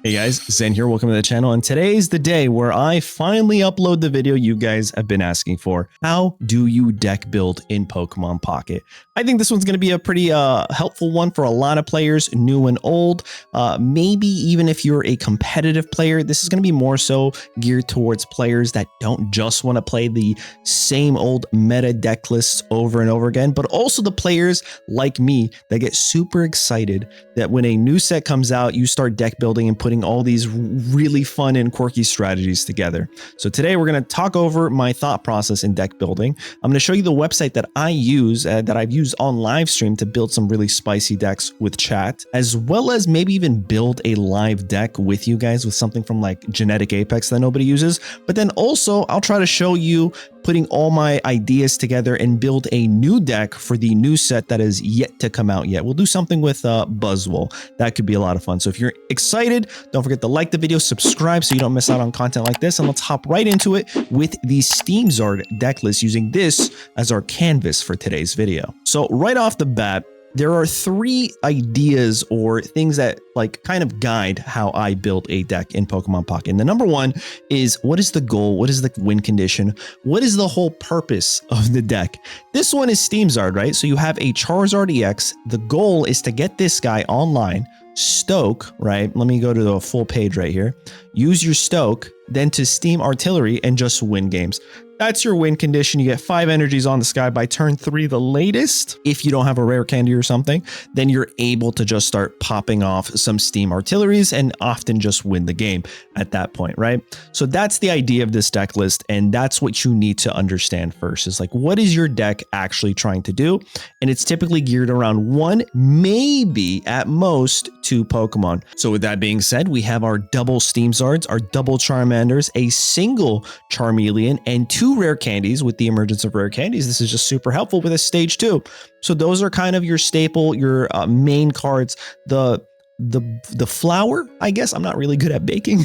Hey guys, Zen here. Welcome to the channel. And today's the day where I finally upload the video you guys have been asking for. How do you deck build in Pokemon Pocket? I think this one's going to be a pretty helpful one for a lot of players, new and old. Maybe even if you're a competitive player, this is going to be more so geared towards players that don't just want to play the same old meta deck lists over and over again, but also the players like me that get super excited that when a new set comes out, you start deck building and putting all these really fun and quirky strategies together. So today we're going to talk over my thought process in deck building. I'm going to show you the website that I use, that I've used on live stream to build some really spicy decks with chat, as well as maybe even build a live deck with you guys with something from like Genetic Apex that nobody uses. But then also I'll try to show you putting all my ideas together and build a new deck for the new set that is yet to come out yet. We'll do something with Buzzwole. That could be a lot of fun. So if you're excited, don't forget to like the video, subscribe so you don't miss out on content like this, and let's hop right into it with the Steam Zard deck list using this as our canvas for today's video. So right off the bat, there are three ideas or things that like kind of guide how I build a deck in Pokemon Pocket. And the number one is, what is the goal? What is the win condition? What is the whole purpose of the deck? This one is Steam Zard, right? So you have a Charizard EX. The goal is to get this guy online, stoke, right? Let me go to the full page right here. Use your stoke, then to Steam Artillery and just win games. That's your win condition. You get 5 energies on the sky by turn 3 the latest. If you don't have a rare candy or something, then you're able to just start popping off some Steam Artilleries and often just win the game at that point, right? So that's the idea of this deck list, and that's what you need to understand first is like, what is your deck actually trying to do? And it's typically geared around 1, maybe at most 2 Pokemon. So with that being said, we have our double Steam Zards, our double Charmanders, a single Charmeleon, and 2 rare candies. With the emergence of rare candies, this is just super helpful with a stage 2. So those are kind of your staple, your main cards. The flour, I guess, I'm not really good at baking,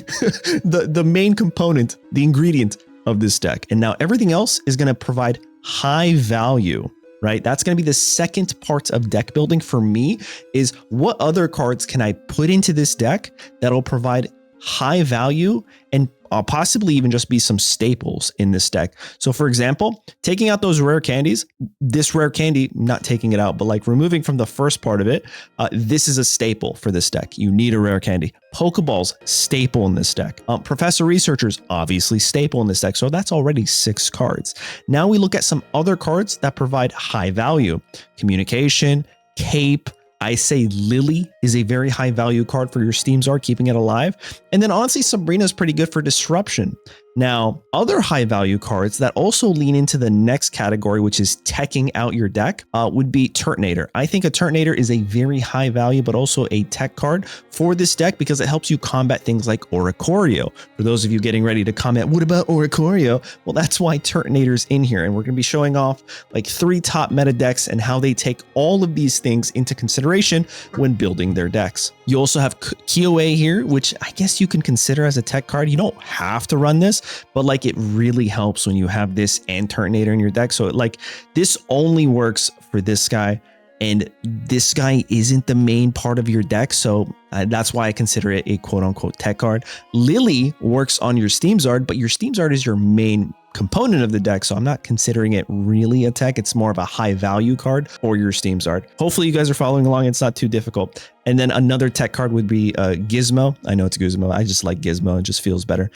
the main component, the ingredient of this deck. And now everything else is going to provide high value, right? That's going to be the second part of deck building for me, is what other cards can I put into this deck that'll provide high value and possibly even just be some staples in this deck. So for example, taking out those rare candies, this rare candy, not taking it out, but like removing from the first part of it, this is a staple for this deck. You need a rare candy. Pokeballs, staple in this deck. Professor Researchers, obviously staple in this deck. So that's already 6 cards. Now we look at some other cards that provide high value. Communication, Cape, I say Lily is a very high value card for your Steam Zard, keeping it alive. And then honestly, Sabrina's pretty good for disruption. Now, other high value cards that also lean into the next category, which is teching out your deck, would be Turtonator. I think a Turtonator is a very high value, but also a tech card for this deck because it helps you combat things like Oricorio. For those of you getting ready to comment, what about Oricorio? Well, that's why Turtonator's in here. And we're going to be showing off like 3 top meta decks and how they take all of these things into consideration when building their decks. You also have Kiowa here, which I guess you can consider as a tech card. You don't have to run this, but like it really helps when you have this and Turtonator in your deck. So like this only works for this guy, and this guy isn't the main part of your deck. So that's why I consider it a quote unquote tech card. Lily works on your Steam Zard, but your Steam Zard is your main component of the deck, so I'm not considering it really a tech. It's more of a high value card for your Steam Zard. Hopefully you guys are following along. It's not too difficult. And then another tech card would be Gizmo. I know it's Guzmo. I just like Gizmo. It just feels better.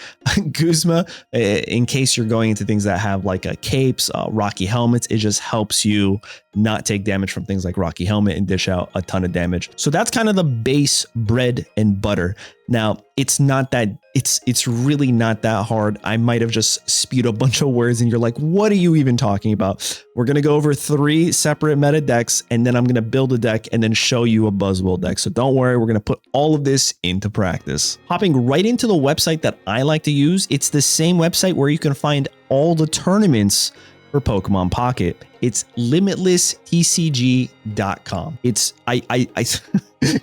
Guzma, in case you're going into things that have like capes, Rocky Helmets, it just helps you not take damage from things like Rocky Helmet and dish out a ton of damage. So that's kind of the base bread and butter. Now, it's not that, it's really not that hard. I might have just spewed a bunch of words and you're like, what are you even talking about? We're going to go over 3 separate meta decks, and then I'm going to build a deck and then show you a Buzzwole deck. So don't worry, we're going to put all of this into practice. Hopping right into the website that I like to use, it's the same website where you can find all the tournaments for Pokemon Pocket. It's limitlesstcg.com. I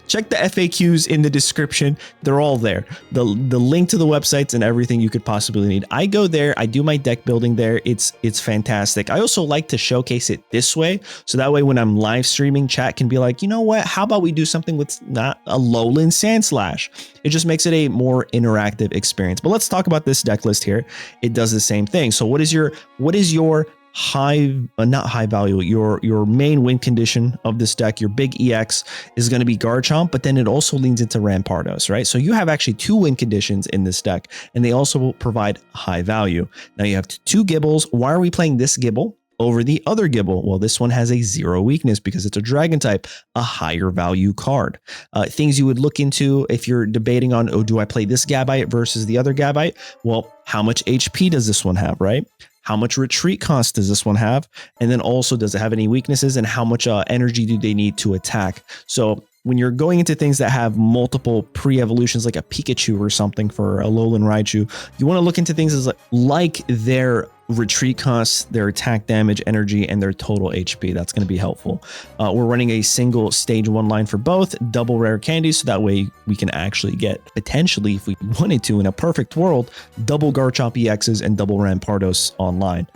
check the FAQs in the description. They're all there. The link to the websites and everything you could possibly need. I go there. I do my deck building there. It's fantastic. I also like to showcase it this way. So that way when I'm live streaming, chat can be like, you know what? How about we do something with not a Alolan Sandslash? It just makes it a more interactive experience. But let's talk about this deck list here. It does the same thing. So what is your not high value, your main win condition of this deck? Your big EX is going to be Garchomp, but then it also leans into Rampardos, right? So you have actually 2 win conditions in this deck, and they also will provide high value. Now you have 2 Gibbles. Why are we playing this Gibble over the other Gibble? Well, this one has a 0 weakness because it's a dragon type, a higher value card. Things you would look into if you're debating on, oh, do I play this Gabite versus the other Gabite? Well, how much HP does this one have, right? How much retreat cost does this one have? And then also, does it have any weaknesses, and how much energy do they need to attack? So when you're going into things that have multiple pre-evolutions, like a Pikachu or something for a Alolan Raichu, you want to look into things as like their retreat costs, their attack damage, energy, and their total HP. That's going to be helpful. We're running a single stage 1 line for both, double rare candies, so that way we can actually get, potentially, if we wanted to, in a perfect world, double Garchomp EXs and double Rampardos online.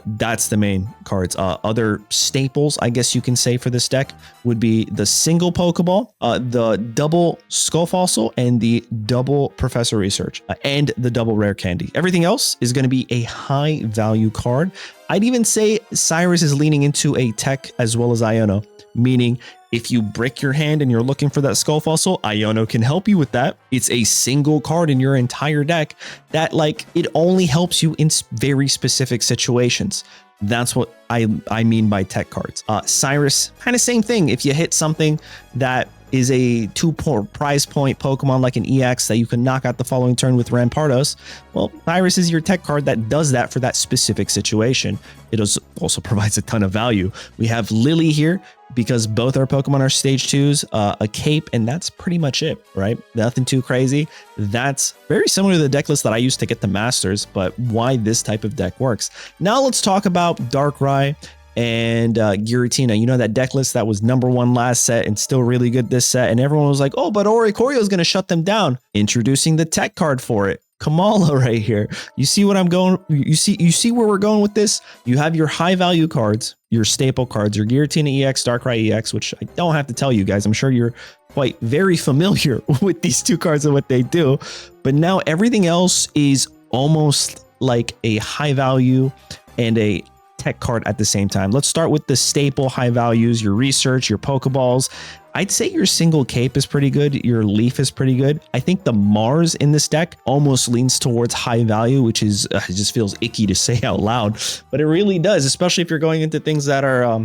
That's the main cards. Other staples, I guess you can say, for this deck would be the single Pokeball, the double Skull Fossil, and the double Professor Research, and the double Rare Candy. Everything else is going to be a high value card. I'd even say Cyrus is leaning into a tech as well as Iono, meaning if you break your hand and you're looking for that Skull Fossil, Iono can help you with that. It's a single card in your entire deck that, like, it only helps you in very specific situations. That's what I mean by tech cards. Cyrus, kind of same thing. If you hit something that is a 2 prize point Pokemon like an EX that you can knock out the following turn with Rampardos, well, Cyrus is your tech card that does that for that specific situation. It also provides a ton of value. We have Lily here because both our Pokemon are stage 2s, a cape, and that's pretty much it, right? Nothing too crazy. That's very similar to the deck list that I used to get the Masters, but why this type of deck works. Now let's talk about Darkrai and Giratina. You know, that deck list that was #1 last set and still really good this set, and everyone was like, oh, but Oricorio is going to shut them down. Introducing the tech card for it, Kamala, right here. You see what I'm going, you see where we're going with this? You have your high value cards, your staple cards, your Giratina EX, Darkrai EX, which I don't have to tell you guys, I'm sure you're quite very familiar with these 2 cards and what they do, but now everything else is almost like a high value and a tech card at the same time. Let's start with the staple high values, your research, your Pokeballs. I'd say your single cape is pretty good. Your leaf is pretty good. I think the Mars in this deck almost leans towards high value, which is it just feels icky to say out loud, but it really does, especially if you're going into things that are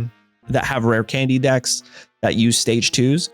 that have rare candy decks that use stage 2s.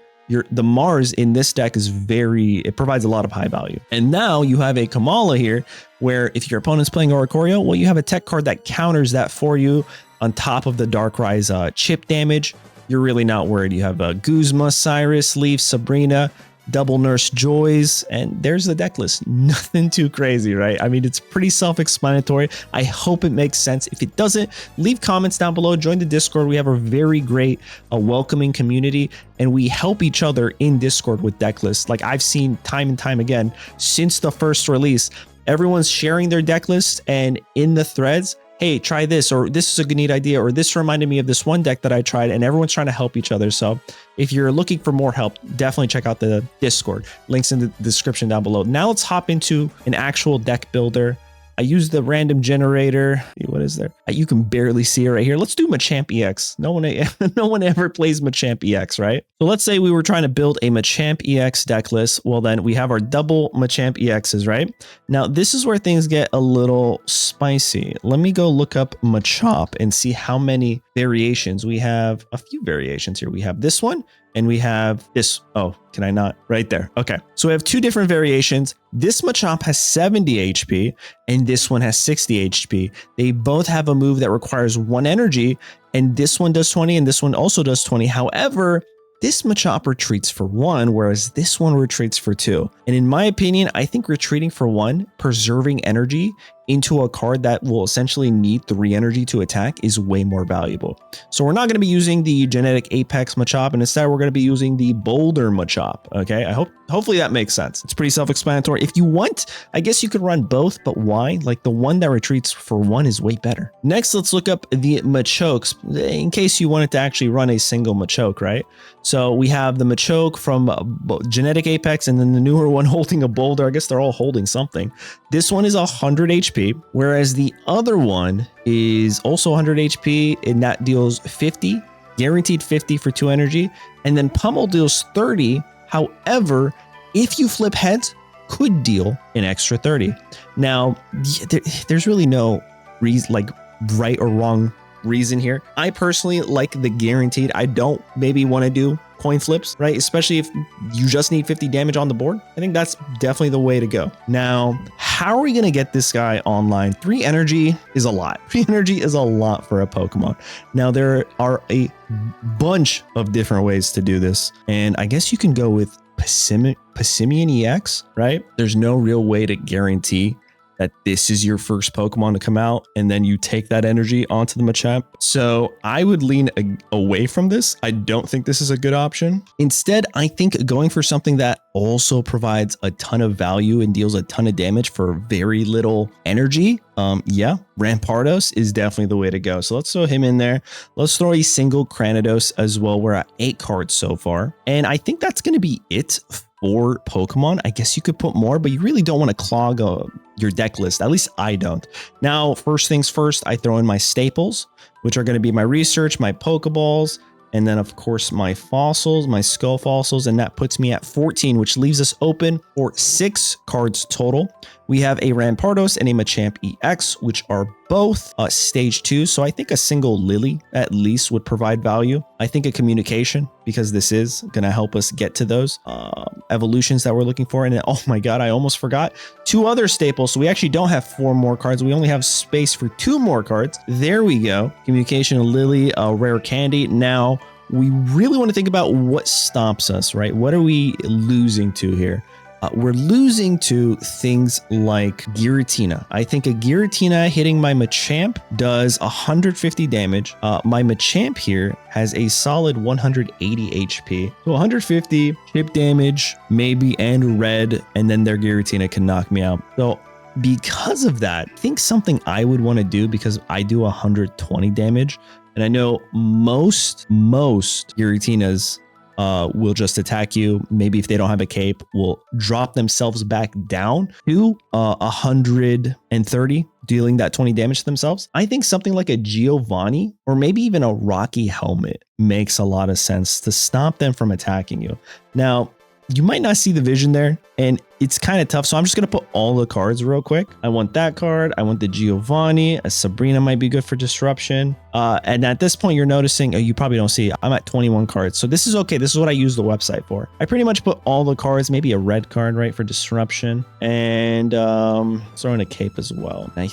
The Mars in this deck is it provides a lot of high value. And now you have a Kamala here, where if your opponent's playing Oricorio, well, you have a tech card that counters that for you on top of the Darkrai's chip damage. You're really not worried. You have Guzma, Cyrus, Leaf, Sabrina, double Nurse Joys, and there's the deck list. Nothing too crazy, right? I mean, it's pretty self-explanatory. I hope it makes sense. If it doesn't, leave comments down below. Join the Discord. We have a very great, welcoming community, and we help each other in Discord with deck lists. Like I've seen time and time again since the first release, everyone's sharing their deck list, and in the threads, hey, try this, or this is a good neat idea, or this reminded me of this one deck that I tried, and everyone's trying to help each other. So if you're looking for more help, definitely check out the Discord. Links in the description down below. Now let's hop into an actual deck builder. I use the random generator. What is there? You can barely see it right here. Let's do Machamp EX. No one ever plays Machamp EX, right? So let's say we were trying to build a Machamp EX deck list. Well, then we have our double Machamp EXs, right? Now, this is where things get a little spicy. Let me go look up Machamp and see how many variations. We have a few variations here. We have this one, and we have this. Oh, can I not? Right there. Okay. So we have 2 different variations. This Machamp has 70 HP and this one has 60 HP. They both have a move that requires 1 energy, and this one does 20 and this one also does 20. However, this Machamp retreats for 1, whereas this one retreats for 2. And in my opinion, I think retreating for 1, preserving energy, into a card that will essentially need 3 energy to attack is way more valuable. So we're not going to be using the genetic Apex Machamp, and instead we're going to be using the Boulder Machamp. Okay, hopefully that makes sense. It's pretty self-explanatory. If you want, I guess you could run both, but why? Like the one that retreats for 1 is way better. Next, let's look up the Machokes in case you wanted to actually run a single Machoke, right? So we have the Machoke from Genetic Apex and then the newer one holding a Boulder. I guess they're all holding something. This one is 100 HP, whereas the other one is also 100 HP and that deals 50, guaranteed 50 for 2 energy. And then Pummel deals 30. However, if you flip heads, could deal an extra 30. Now, there's really no reason, like right or wrong reason here. I personally like the guaranteed. I don't maybe want to do coin flips, right? Especially if you just need 50 damage on the board. I think that's definitely the way to go. Now, how are we going to get this guy online? 3 energy is a lot. 3 energy is a lot for a Pokemon. Now, there are a bunch of different ways to do this. And I guess you can go with Passimian EX, right? There's no real way to guarantee that this is your first Pokemon to come out and then you take that energy onto the Machamp. So I would lean away from this. I don't think this is a good option. Instead, I think going for something that also provides a ton of value and deals a ton of damage for very little energy. Yeah, Rampardos is definitely the way to go. So let's throw him in there. Let's throw a single Cranidos as well. We're at 8 cards so far. And I think that's going to be it for Pokemon. I guess you could put more, but you really don't want to clog your deck list. At least I don't. Now, first things first, I throw in my staples, which are going to be my research, my Pokeballs, and then of course my fossils, my skull fossils, and that puts me at 14, which leaves us open for 6 cards total. We have a Rampardos and a Machamp EX, which are both stage 2. So I think a single Lily at least would provide value. I think a communication, because this is going to help us get to those evolutions that we're looking for. And then, oh my God, I almost forgot 2 other staples. So we actually don't have 4 more cards. We only have space for 2 more cards. There we go. Communication, Lily, Rare Candy. Now we really want to think about what stops us, right? What are we losing to here? We're losing to things like Giratina. I think a Giratina hitting my Machamp does 150 damage. My Machamp here has a solid 180 HP. So 150 chip damage, maybe, and red, and then their Giratina can knock me out. So because of that, I think something I would want to do, because I do 120 damage, and I know most Giratinas will just attack you. Maybe if they don't have a cape, will drop themselves back down to 130, dealing that 20 damage to themselves. I think something like a Giovanni or maybe even a Rocky Helmet makes a lot of sense to stop them from attacking you. Now, you might not see the vision there, and it's kind of tough. So I'm just going to put all the cards real quick. I want that card. I want the Giovanni. A Sabrina might be good for disruption. And at this point, you're noticing, you probably don't see, I'm at 21 cards. So this is okay. This is what I use the website for. I pretty much put all the cards, maybe a red card, right, for disruption. And throw in a cape as well. And I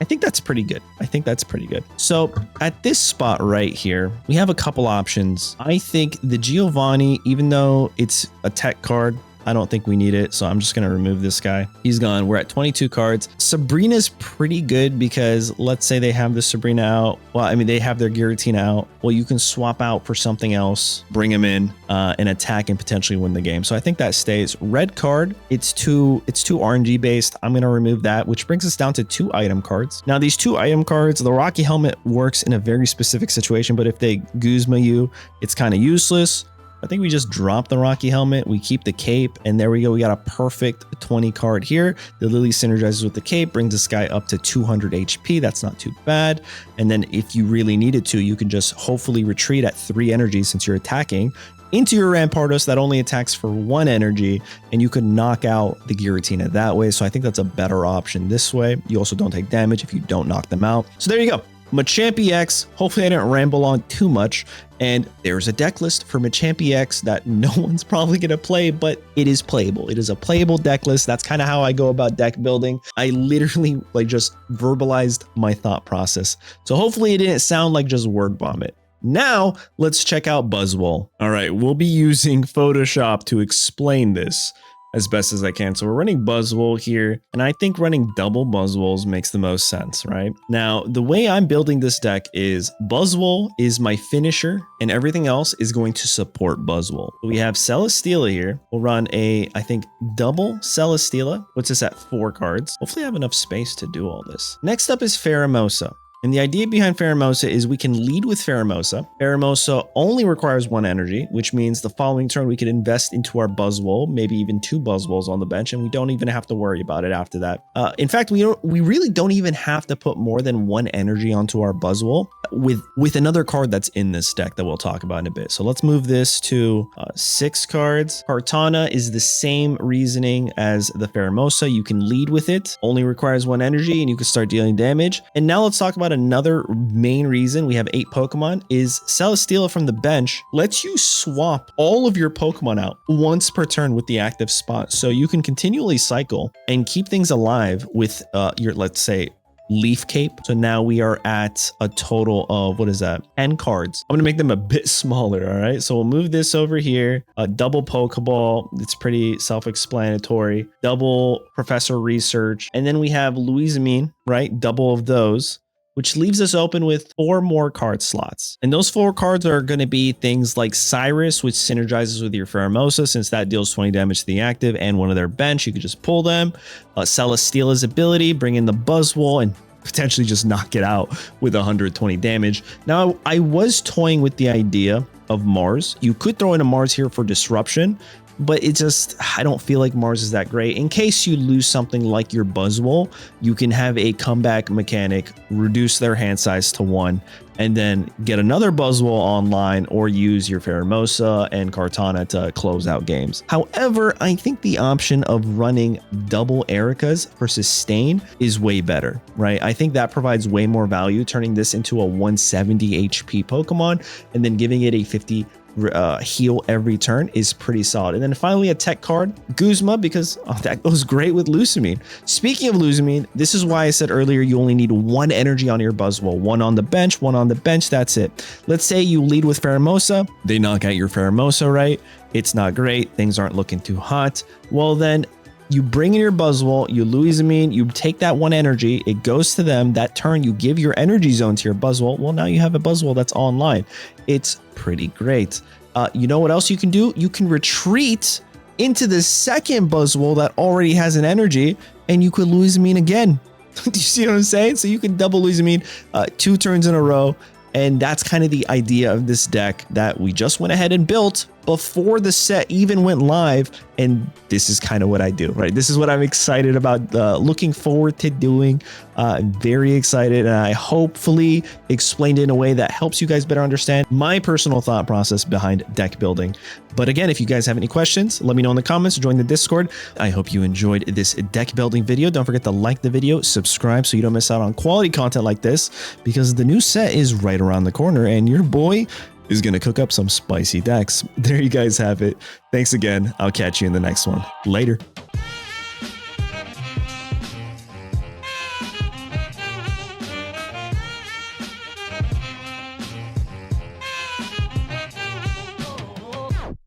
think that's pretty good. I think that's pretty good. So at this spot right here, we have a couple options. I think the Giovanni, even though it's a tech card, I don't think we need it, so I'm just going to remove this guy. He's gone. We're at 22 cards. Sabrina's pretty good because let's say they have the Sabrina out. Well, I mean, they have their Giratina out. Well, you can swap out for something else, bring him in, and attack and potentially win the game. So I think that stays. Red card, it's too RNG based. I'm going to remove that, which brings us down to 2 item cards. Now, these 2 item cards, the Rocky Helmet works in a very specific situation, but if they Guzma you, it's kind of useless. I think we just drop the Rocky Helmet. We keep the cape, and there we go. We got a perfect 20 card here. The Lily synergizes with the cape, brings this guy up to 200 HP. That's not too bad. And then if you really needed to, you can just hopefully retreat at 3 energy since you're attacking into your Rampardos that only attacks for 1 energy, and you could knock out the Giratina that way. So I think that's a better option this way. You also don't take damage if you don't knock them out. So there you go. Machamp EX. Hopefully I didn't ramble on too much. And there's a deck list for Machamp EX that no one's probably going to play, but it is playable. It is a playable deck list. That's kind of how I go about deck building. I literally just verbalized my thought process. So hopefully it didn't sound like just word vomit. Now let's check out Buzzwole. All right, we'll be using Photoshop to explain this. as best as I can. So we're running Buzzwole here, and I think running double Buzzwoles makes the most sense, right? Now, the way I'm building this deck is Buzzwole is my finisher, and everything else is going to support Buzzwole. We have Celesteela here. We'll run a, I think, double Celesteela, puts us at 4 cards. Hopefully I have enough space to do all this. Next up is Pheromosa. And the idea behind Pheromosa is we can lead with Pheromosa. Pheromosa only requires 1 energy, which means the following turn we can invest into our Buzzwole, maybe even 2 Buzzwoles on the bench, and we don't even have to worry about it after that. In fact, we really don't even have to put more than 1 energy onto our Buzzwole with another card that's in this deck that we'll talk about in a bit. So let's move this to 6 cards. Kartana is the same reasoning as the Pheromosa. You can lead with it, only requires 1 energy, and you can start dealing damage. And now let's talk about another main reason we have 8 Pokemon is Celesteela from the bench lets you swap all of your Pokemon out once per turn with the active spot. So you can continually cycle and keep things alive with your, let's say, Leaf Cape. So now we are at a total of, what is that? 10 cards. I'm going to make them a bit smaller. All right. So we'll move this over here. A double Pokeball. It's pretty self-explanatory. Double Professor Research. And then we have Louisamine, right? Double of those, which leaves us open with 4 more card slots. And those 4 cards are going to be things like Cyrus, which synergizes with your Pheromosa, since that deals 20 damage to the active and one of their bench. You could just pull them. Celesteela's ability, bring in the Buzzwole and potentially just knock it out with 120 damage. Now, I was toying with the idea of Mars. You could throw in a Mars here for disruption, but it just, I don't feel like Mars is that great. In case you lose something like your Buzzwole, you can have a comeback mechanic, reduce their hand size to 1, and then get another Buzzwole online or use your Pheromosa and Kartana to close out games. However, I think the option of running double Ericas for sustain is way better, right? I think that provides way more value, turning this into a 170 HP Pokemon and then giving it a 50 heal every turn is pretty solid. And then finally a tech card, Guzma, because that goes great with Lusamine. Speaking of Lusamine, this is why I said earlier you only need 1 energy on your Buzzwole. 1 on the bench, 1 on the bench, that's it. Let's say you lead with Pheromosa, they knock out your Pheromosa, right? It's not great, things aren't looking too hot. Well then, you bring in your Buzzwole, you Louisamine, you take that 1 energy, it goes to them. That turn, you give your energy zone to your Buzzwole. Well, now you have a Buzzwole that's online. It's pretty great. You know what else you can do? You can retreat into the second Buzzwole that already has an energy, and you could Louisamine again. Do you see what I'm saying? So you can double Louisamine 2 turns in a row. And that's kind of the idea of this deck that we just went ahead and built before the set even went live. And this is kind of what I do, right? This is what I'm excited about, looking forward to doing. I'm very excited, and I hopefully explained it in a way that helps you guys better understand my personal thought process behind deck building. But again, if you guys have any questions, let me know in the comments, join the Discord. I hope you enjoyed this deck building video. Don't forget to like the video, subscribe so you don't miss out on quality content like this, because the new set is right around the corner and your boy is going to cook up some spicy decks. There you guys have it. Thanks again. I'll catch you in the next one. Later.